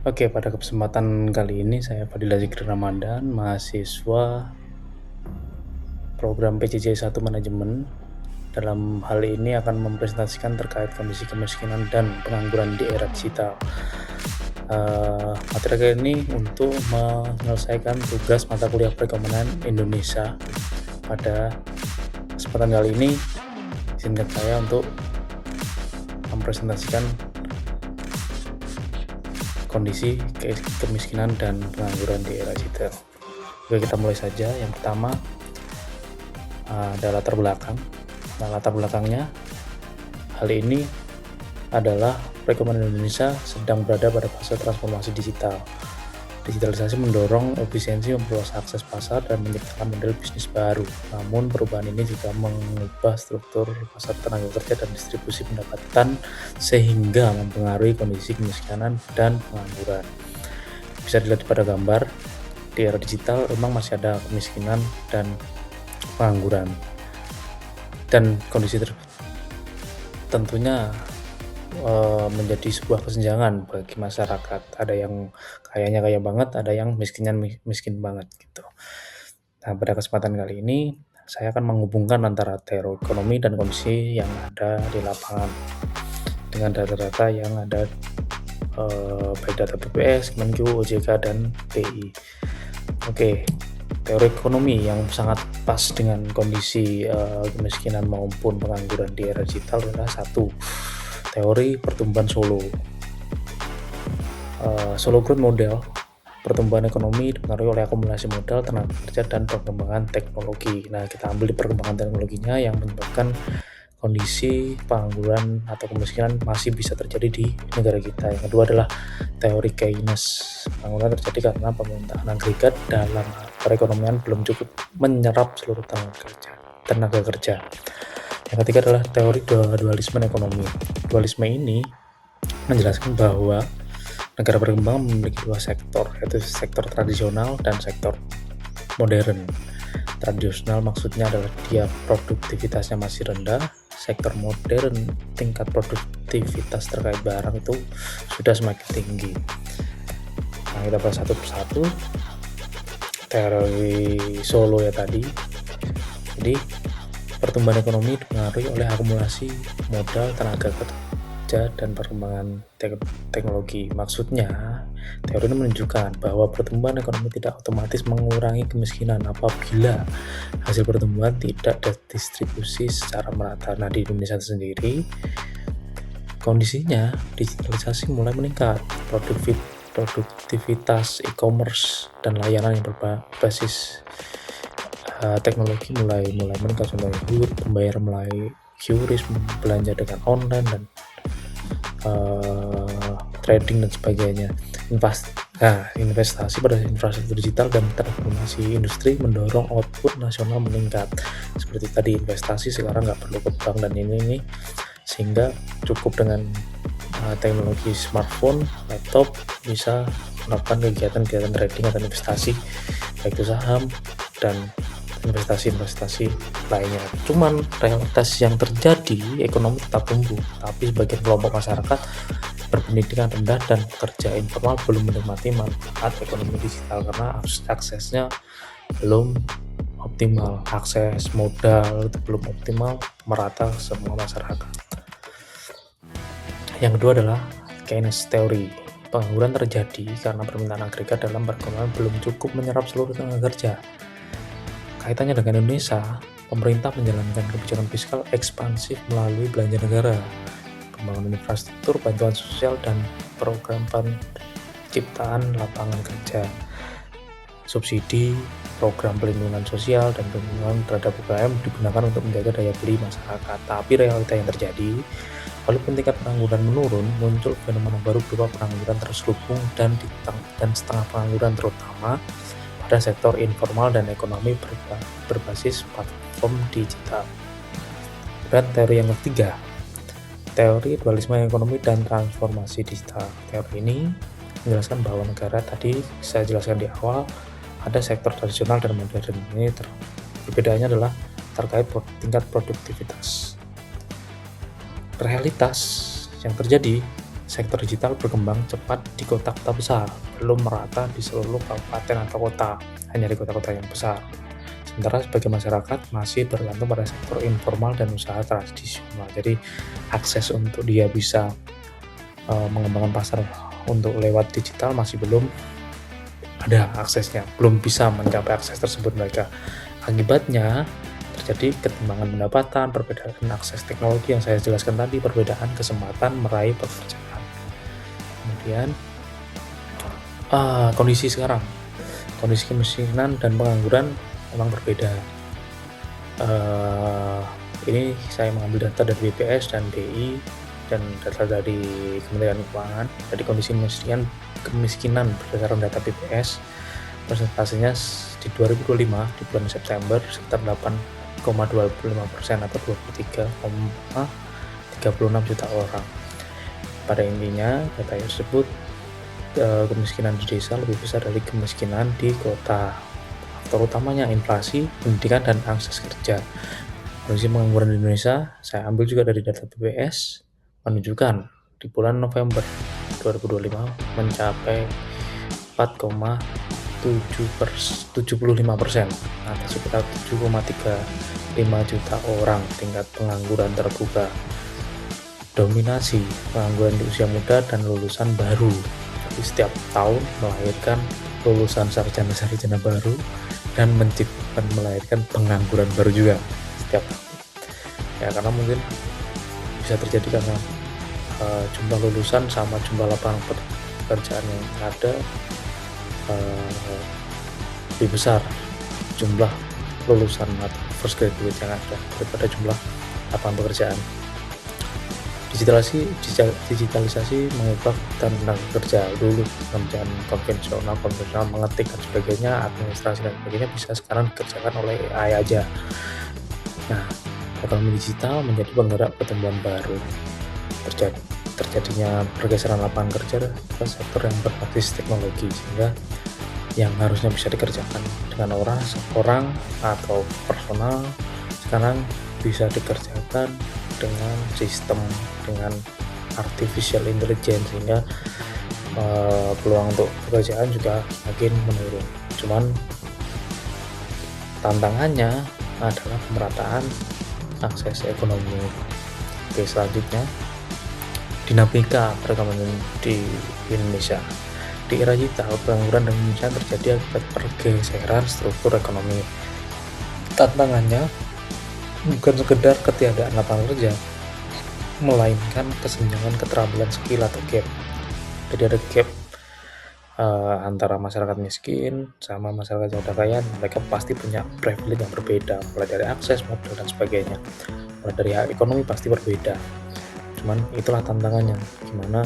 Oke, pada kesempatan kali ini saya Fadila Zikri Ramadan, mahasiswa program PJJ 1 Manajemen. Dalam hal ini akan mempresentasikan terkait kondisi kemiskinan dan pengangguran di era digital. Materi kali ini untuk menyelesaikan tugas mata kuliah perekonomian Indonesia. Pada kesempatan kali ini, izinkan saya untuk mempresentasikan kondisi kemiskinan dan pengangguran di era digital. Oke, kita mulai saja. Yang pertama ada latar belakang. Nah, latar belakangnya hal ini adalah perekonomian Indonesia sedang berada pada fase transformasi digital. Digitalisasi mendorong efisiensi, memperluas akses pasar, dan menciptakan model bisnis baru. Namun, perubahan ini juga mengubah struktur pasar tenaga kerja dan distribusi pendapatan sehingga mempengaruhi kondisi kemiskinan dan pengangguran. Bisa dilihat pada gambar, di era digital memang masih ada kemiskinan dan pengangguran. Dan kondisi tentunya menjadi sebuah kesenjangan bagi masyarakat. Ada yang kayanya kaya banget, ada yang miskinnya miskin banget gitu. Nah, pada kesempatan kali ini saya akan menghubungkan antara teori ekonomi dan kondisi yang ada di lapangan dengan data-data yang ada baik data BPS, Kemenkeu, OJK, dan BI. Oke, teori ekonomi yang sangat pas dengan kondisi kemiskinan maupun pengangguran di era digital adalah satu, teori pertumbuhan Solo. Solo Growth Model, pertumbuhan ekonomi dipengaruhi oleh akumulasi modal, tenaga kerja, dan perkembangan teknologi. Nah, kita ambil di perkembangan teknologinya yang menyebabkan kondisi pengangguran atau kemiskinan masih bisa terjadi di negara kita. Yang kedua adalah teori Keynes. Pengangguran terjadi karena permintaan agregat dalam perekonomian belum cukup menyerap seluruh tenaga kerja. Yang ketiga adalah teori dualisme ekonomi. Dualisme ini menjelaskan bahwa negara berkembang memiliki dua sektor, yaitu sektor tradisional dan sektor modern. Tradisional maksudnya adalah dia produktivitasnya masih rendah. Sektor modern, tingkat produktivitas terkait barang itu sudah semakin tinggi. Nah, kita bahas satu persatu. Teori Solo ya tadi. Jadi, pertumbuhan ekonomi dipengaruhi oleh akumulasi modal, tenaga kerja, dan perkembangan teknologi. Maksudnya, teori ini menunjukkan bahwa pertumbuhan ekonomi tidak otomatis mengurangi kemiskinan apabila hasil pertumbuhan tidak distribusi secara merata. Nah, di Indonesia sendiri, kondisinya digitalisasi mulai meningkat, produktivitas e-commerce dan layanan yang berbasis teknologi mulai meningkat, contohnya pembayaran melalui QRIS, belanja dengan online, dan trading dan sebagainya. Investasi pada infrastruktur digital dan transformasi industri mendorong output nasional meningkat. Seperti tadi, investasi sekarang nggak perlu ke bank dan ini sehingga cukup dengan teknologi smartphone, laptop bisa melakukan kegiatan trading atau investasi, baik itu saham dan investasi lainnya. Cuman realitas yang terjadi, ekonomi tetap tumbuh, tapi sebagian kelompok masyarakat berpendidikan rendah dan pekerja informal belum menikmati manfaat ekonomi digital karena aksesnya belum optimal, akses modal itu belum optimal merata ke semua masyarakat. Yang kedua adalah Keynes teori. Pengangguran terjadi karena permintaan agregat dalam perekonomian belum cukup menyerap seluruh tenaga kerja. Kaitannya dengan Indonesia, pemerintah menjalankan kebijakan fiskal ekspansif melalui belanja negara, pembangunan infrastruktur, bantuan sosial, dan program penciptaan lapangan kerja, subsidi, program perlindungan sosial, dan perlindungan terhadap UKM digunakan untuk menjaga daya beli masyarakat. Tapi realita yang terjadi, walaupun tingkat pengangguran menurun, muncul fenomena baru berupa pengangguran terselubung dan setengah pengangguran, terutama pada sektor informal dan ekonomi berbasis platform digital. Dan teori yang ketiga, teori dualisme ekonomi dan transformasi digital. Teori ini menjelaskan bahwa negara, tadi saya jelaskan di awal, ada sektor tradisional dan modern. Ini perbedaannya adalah terkait tingkat produktivitas. Realitas yang terjadi, sektor digital berkembang cepat di kota-kota besar, belum merata di seluruh kabupaten atau kota, hanya di kota-kota yang besar. Sementara sebagai masyarakat masih bergantung pada sektor informal dan usaha tradisional. Jadi akses untuk dia bisa mengembangkan pasar untuk lewat digital masih belum ada aksesnya, belum bisa mencapai akses tersebut mereka. Akibatnya terjadi ketimpangan pendapatan, perbedaan akses teknologi yang saya jelaskan tadi, perbedaan kesempatan meraih pekerjaan. Kemudian kondisi sekarang, kondisi kemiskinan dan pengangguran memang berbeda. Ini saya mengambil data dari BPS dan BI dan data dari Kementerian Keuangan. Dari kondisi kemiskinan berdasarkan data BPS, persentasenya di 2025 di bulan September sekitar 8,25% atau 23,36 juta orang. Pada intinya data tersebut kemiskinan di desa lebih besar dari kemiskinan di kota. Faktor utamanya inflasi, pendidikan, dan akses kerja. Kondisi pengangguran di Indonesia saya ambil juga dari data BPS menunjukkan di bulan November 2025 mencapai 4,75% atau sekitar 7,35 juta orang. Tingkat pengangguran terbuka dominasi pengangguran di usia muda dan lulusan baru. Jadi setiap tahun melahirkan lulusan sarjana-sarjana baru dan melahirkan pengangguran baru juga setiap tahun. Ya karena mungkin bisa terjadi karena jumlah lulusan sama jumlah lapangan pekerjaan yang ada lebih besar jumlah lulusan atau first graduate yang ada daripada jumlah lapangan pekerjaan. Digitalisasi mengubah tenaga kerja. Dulu pekerjaan konvensional mengetik dan sebagainya, administrasi dan sebagainya bisa sekarang dikerjakan oleh AI aja. Nah, ekonomi digital menjadi penggerak pertumbuhan baru. Terjadinya pergeseran lapangan kerja ke sektor yang berbasis teknologi, sehingga yang harusnya bisa dikerjakan dengan orang atau personal sekarang bisa dikerjakan dengan sistem, dengan artificial intelligence, sehingga peluang untuk pekerjaan juga makin menurun. Cuman tantangannya adalah pemerataan akses ekonomi. Oke, selanjutnya dinamika perekonomian di Indonesia. Di era digital, pengangguran di Indonesia terjadi akibat pergeseran struktur ekonomi. Tantangannya bukan sekedar ketiadaan lapangan kerja, melainkan kesenjangan keterampilan skill atau gap. Jadi ada gap antara masyarakat miskin sama masyarakat yang udah kaya. Mereka pasti punya privilege yang berbeda, mulai dari akses, modal, dan sebagainya. Mulai dari hak ekonomi pasti berbeda. Cuman itulah tantangannya, gimana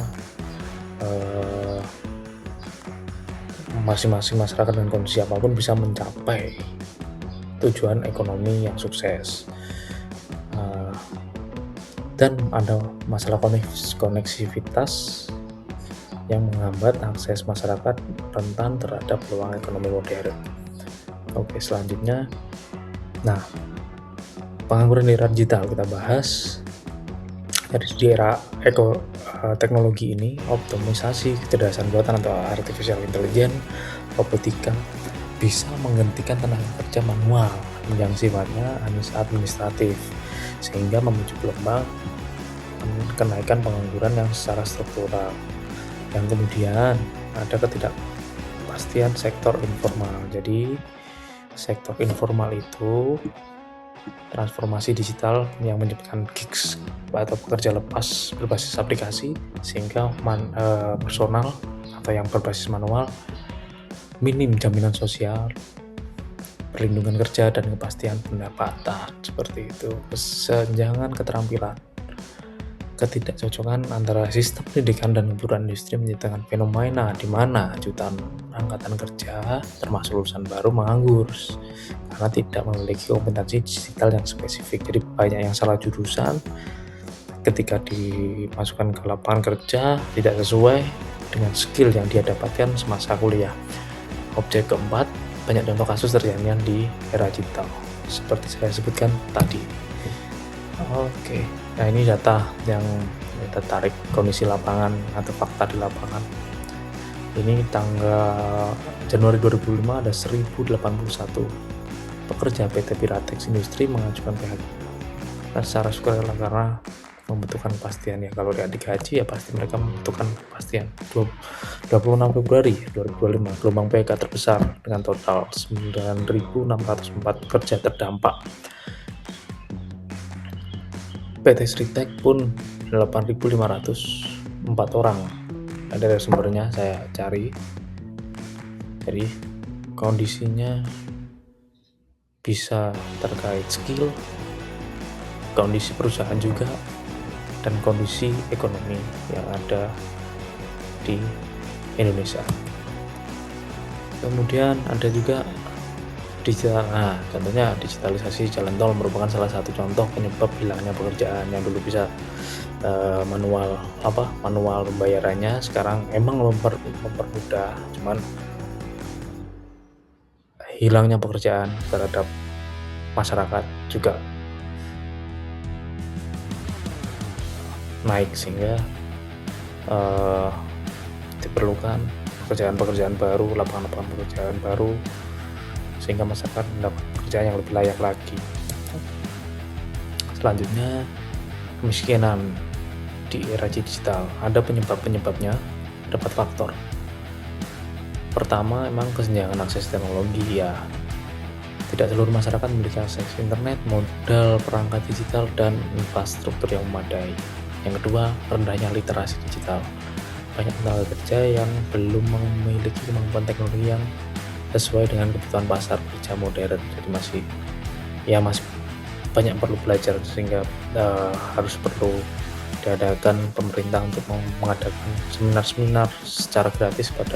masing-masing masyarakat dan kondisi apapun bisa mencapai tujuan ekonomi yang sukses. Dan ada masalah koneksivitas yang menghambat akses masyarakat rentan terhadap peluang ekonomi modern. Oke, selanjutnya, nah, pengangguran di era digital kita bahas. Jadi di era teknologi ini, optimisasi kecerdasan buatan atau artificial intelligence, robotika bisa menggantikan tenaga kerja manual yang sifatnya administratif, sehingga memicu gelombang kenaikan pengangguran yang secara struktural. Yang kemudian ada ketidakpastian sektor informal. Jadi sektor informal itu transformasi digital yang menyebabkan gigs atau pekerja lepas berbasis aplikasi, sehingga personal atau yang berbasis manual minim jaminan sosial, perlindungan kerja, dan kepastian pendapatan. Seperti itu. Kesenjangan keterampilan, ketidakcocokan antara sistem pendidikan dan kebutuhan industri menciptakan fenomena di mana jutaan angkatan kerja termasuk lulusan baru menganggur karena tidak memiliki kompetensi digital yang spesifik. Jadi banyak yang salah jurusan ketika dimasukkan ke lapangan kerja tidak sesuai dengan skill yang dia dapatkan semasa kuliah. Objek keempat, banyak contoh kasus terjadinya di era digital seperti saya sebutkan tadi. Oke, nah ini data yang Kita tarik kondisi lapangan atau fakta di lapangan. Ini tanggal Januari 2005 ada 1081 pekerja PT Piratex Industri mengajukan PHK secara sukarela karena membutuhkan kepastian. Ya kalau tidak digaji ya pasti mereka membutuhkan kepastian. 26 Februari 2025 gelombang PHK terbesar dengan total 9.604 pekerja terdampak. PT Sritek pun 8.504 orang. Ada sumbernya saya cari. Jadi kondisinya bisa terkait skill, kondisi perusahaan juga, dan kondisi ekonomi yang ada di Indonesia. Kemudian ada juga digital. Nah, contohnya digitalisasi jalan tol merupakan salah satu contoh penyebab hilangnya pekerjaan. Yang dulu bisa manual pembayarannya, sekarang emang mempermudah, cuman hilangnya pekerjaan terhadap masyarakat juga naik, sehingga diperlukan pekerjaan-pekerjaan baru, lapangan-lapangan pekerjaan baru, sehingga masyarakat mendapat pekerjaan yang lebih layak lagi. Selanjutnya, kemiskinan di era digital. Ada penyebabnya, ada 4 faktor. Pertama, emang kesenjangan akses teknologi. Ya, tidak seluruh masyarakat memiliki akses internet, modal perangkat digital, dan infrastruktur yang memadai. Yang kedua, rendahnya literasi digital. Banyak tenaga kerja yang belum memiliki kemampuan teknologi yang sesuai dengan kebutuhan pasar kerja modern. Jadi masih banyak perlu belajar, sehingga harus perlu diadakan pemerintah untuk mengadakan seminar-seminar secara gratis pada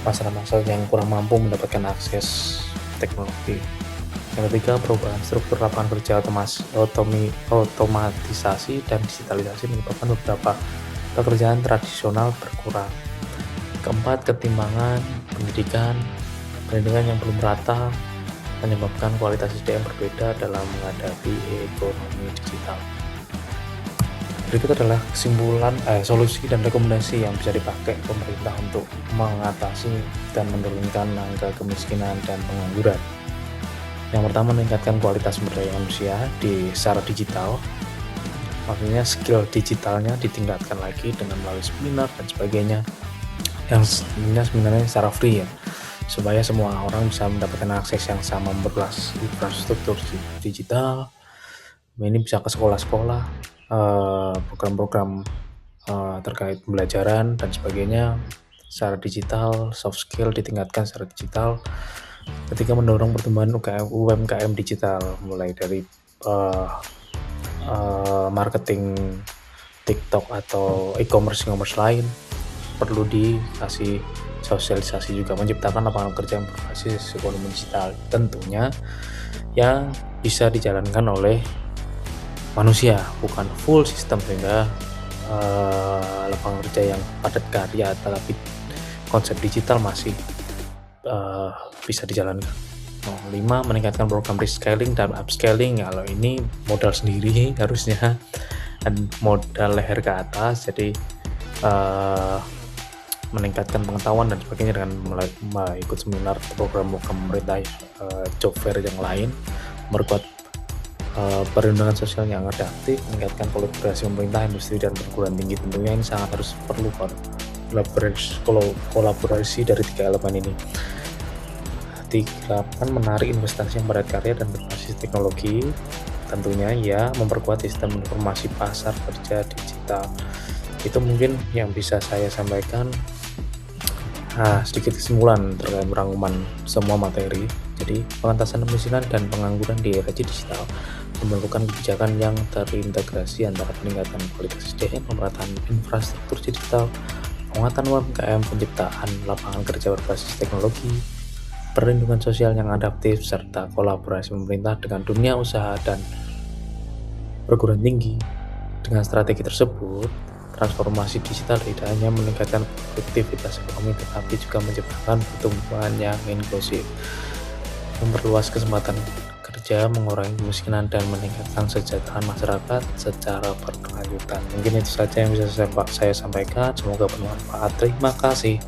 masyarakat yang kurang mampu mendapatkan akses teknologi. Yang ketiga, perubahan struktur lapangan kerja, otomatisasi dan digitalisasi menyebabkan beberapa pekerjaan tradisional berkurang. Keempat, ketimpangan pendidikan yang belum rata menyebabkan kualitas SDM berbeda dalam menghadapi ekonomi digital. Berikut adalah kesimpulan, solusi dan rekomendasi yang bisa dipakai pemerintah untuk mengatasi dan menurunkan angka kemiskinan dan pengangguran. Yang pertama, meningkatkan kualitas sumber daya manusia secara digital. Maksudnya skill digitalnya ditingkatkan lagi dengan melalui seminar dan sebagainya, yang sebenarnya secara free ya, supaya semua orang bisa mendapatkan akses yang sama berbasis infrastruktur digital. Ini bisa ke sekolah-sekolah, program-program terkait pembelajaran dan sebagainya secara digital, soft skill ditingkatkan secara digital. Ketika mendorong pertumbuhan UMKM digital, mulai dari marketing TikTok atau e-commerce lain, perlu dikasih sosialisasi juga, menciptakan lapangan kerja yang berbasis ekonomi digital, tentunya yang bisa dijalankan oleh manusia, bukan full sistem, sehingga lapangan kerja yang padat karya tapi konsep digital masih bisa dijalankan. 5. Meningkatkan program rescaling dan upscaling. Kalau ini modal sendiri harusnya, dan modal leher ke atas, jadi meningkatkan pengetahuan dan sebagainya dengan mulai ikut seminar, program pemerintah, job fair yang lain, memperkuat perlindungan sosial yang adaptif, meningkatkan kolaborasi pemerintah, industri, dan perguruan tinggi. Tentunya ini sangat harus perlu kolaborasi dari 3 elemen ini. 3. Menarik investasi yang padat karya dan berbasis teknologi. Tentunya ya, memperkuat sistem informasi pasar kerja digital. Itu mungkin yang bisa saya sampaikan. Sedikit kesimpulan terkait rangkuman semua materi. Jadi, pengentasan kemiskinan dan pengangguran di era digital memerlukan kebijakan yang terintegrasi antara peningkatan kualitas SDM, pemerataan infrastruktur digital, penguatan UMKM, penciptaan lapangan kerja berbasis teknologi, perlindungan sosial yang adaptif, serta kolaborasi pemerintah dengan dunia usaha dan perguruan tinggi. Dengan strategi tersebut, transformasi digital tidak hanya meningkatkan produktivitas ekonomi, tetapi juga menciptakan pertumbuhan yang inklusif. memperluas kesempatan kerja, mengurangi kemiskinan, dan meningkatkan kesejahteraan masyarakat secara berkelanjutan. Mungkin itu saja yang bisa saya sampaikan. Semoga bermanfaat. Terima kasih.